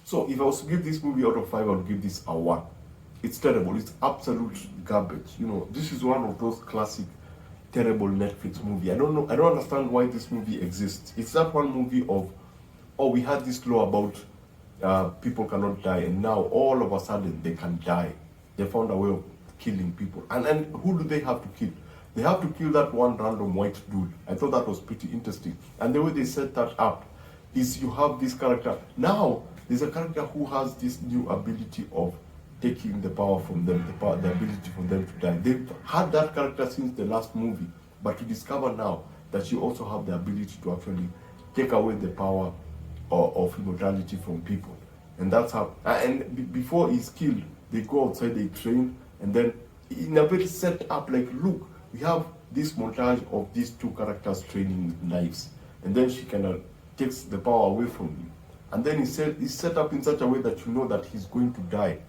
So if I was to give this movie out of 5, I would give this a 1. It's terrible. It's absolute garbage. This is one of those classic terrible Netflix movie. I don't know. I don't understand why this movie exists. It's that one movie of, oh, we had this law about people cannot die, and now all of a sudden they can die. They found a way of killing people. And who do they have to kill? They have to kill that one random white dude. I thought that was pretty interesting. And the way they set that up is you have this character. Now, there's a character who has this new ability of taking the power from them, the ability for them to die. They've had that character since the last movie, but to discover now that you also have the ability to actually take away the power of immortality from people. And that's how, and before he's killed, they go outside, they train, and then in a very set up, like, look, we have this montage of these two characters training with knives, and then she kind of takes the power away from him. And then he's set up in such a way that you know that he's going to die.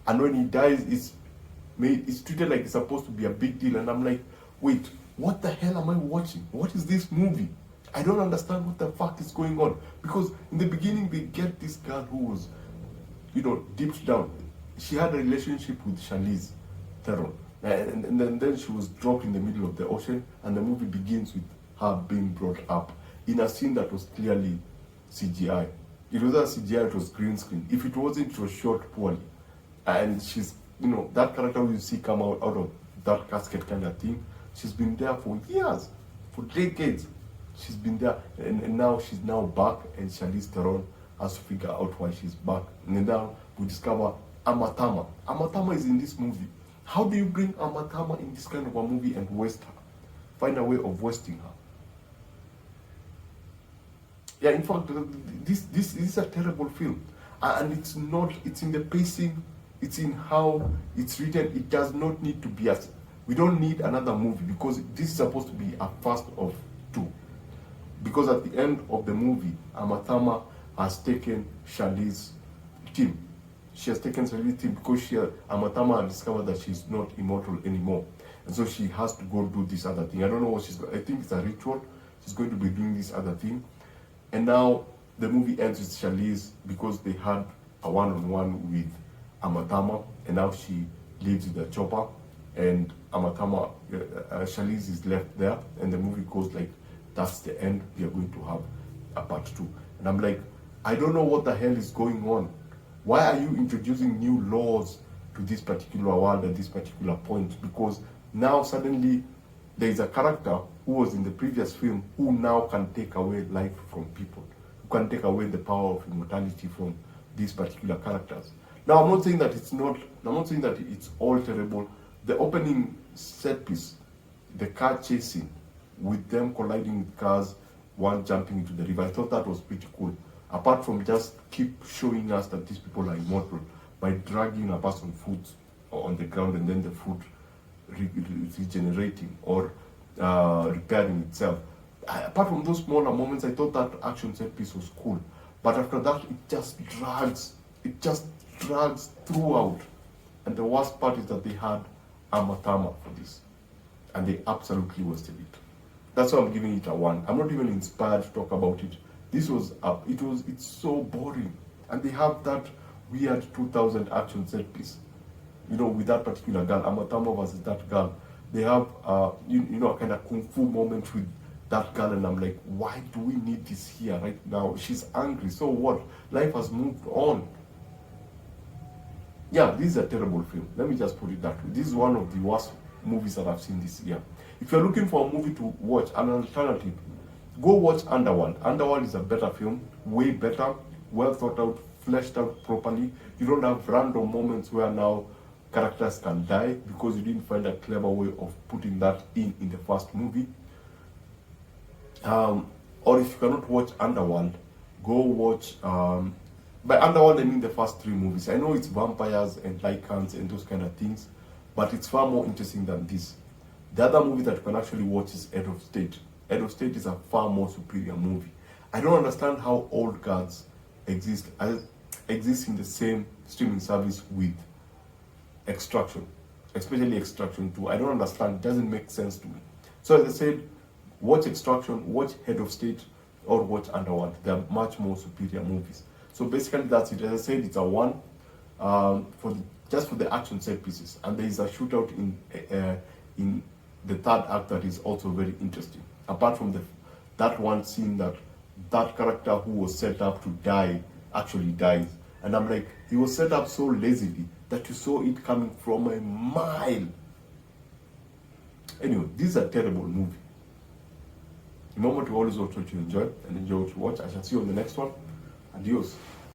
And when he dies, it's treated like it's supposed to be a big deal. And I'm like, wait, what the hell am I watching? What is this movie? I don't understand what the fuck is going on. Because in the beginning, they get this girl who was, deep down. She had a relationship with Charlize Theron. And then she was dropped in the middle of the ocean. And the movie begins with her being brought up in a scene that was clearly CGI. It was not CGI, it was green screen. If it wasn't, it was shot poorly. And she's, that character you see come out of that casket kind of thing, she's been there for years, for decades. She's been there, and now she's now back, and Charlize Theron has to figure out why she's back. And then now we discover Amatama. Amatama is in this movie. How do you bring Amatama in this kind of a movie and waste her? Find a way of wasting her. Yeah, in fact, this is a terrible film. And it's in the pacing, it's in how it's written. It does not need to be we don't need another movie, because this is supposed to be a first of two. Because at the end of the movie, Amatama has taken Charlize's team. She has taken Charlize's team because Amatama has discovered that she's not immortal anymore. And so she has to go do this other thing. I don't know what I think it's a ritual. She's going to be doing this other thing. And now the movie ends with Charlize because they had a one-on-one with Amatama, and now she lives with the chopper, and Amatama, Charlize is left there, and the movie goes like, that's the end, we are going to have a part 2. And I'm like, I don't know what the hell is going on. Why are you introducing new laws to this particular world at this particular point? Because now suddenly there is a character who was in the previous film who now can take away life from people, who can take away the power of immortality from these particular characters. Now, I'm not saying that it's all terrible. The opening set piece, the car chasing, with them colliding with cars, one jumping into the river, I thought that was pretty cool. Apart from just keep showing us that these people are immortal by dragging a person's foot on the ground and then the foot regenerating or repairing itself. Apart from those smaller moments, I thought that action set piece was cool. But after that, it just drags throughout. And the worst part is that they had Amatama for this. And they absolutely wasted it. That's why I'm giving it a 1. I'm not even inspired to talk about it. It's so boring. And they have that weird 2000 action set piece. With that particular girl, Amatama versus that girl. They have, a kind of kung fu moment with that girl, and I'm like, why do we need this here right now? She's angry, so what? Life has moved on. Yeah, this is a terrible film. Let me just put it that way. This is one of the worst movies that I've seen this year. If you're looking for a movie to watch, an alternative, go watch Underworld. Underworld is a better film, way better, well thought out, fleshed out properly. You don't have random moments where now characters can die because you didn't find a clever way of putting that in the first movie. Or if you cannot watch Underworld, go watch, by Underworld I mean the first 3 movies. I know it's vampires and lycans and those kind of things, but it's far more interesting than this. The other movie that you can actually watch is Head of State. Head of State is a far more superior movie. I don't understand how Old Guards exist in the same streaming service with Extraction, especially Extraction 2. I don't understand. It doesn't make sense to me. So as I said, watch Extraction, watch Head of State, or watch Underworld. They are much more superior movies. So basically, that's it. As I said, it's a 1 for just for the action set pieces, and there is a shootout in the third act that is also very interesting. Apart from that one scene that character who was set up to die actually dies, and I'm like, he was set up so lazily that you saw it coming from a mile. Anyway, this is a terrible movie. Remember to always watch what you enjoy and enjoy what you watch. I shall see you on the next one. Adios.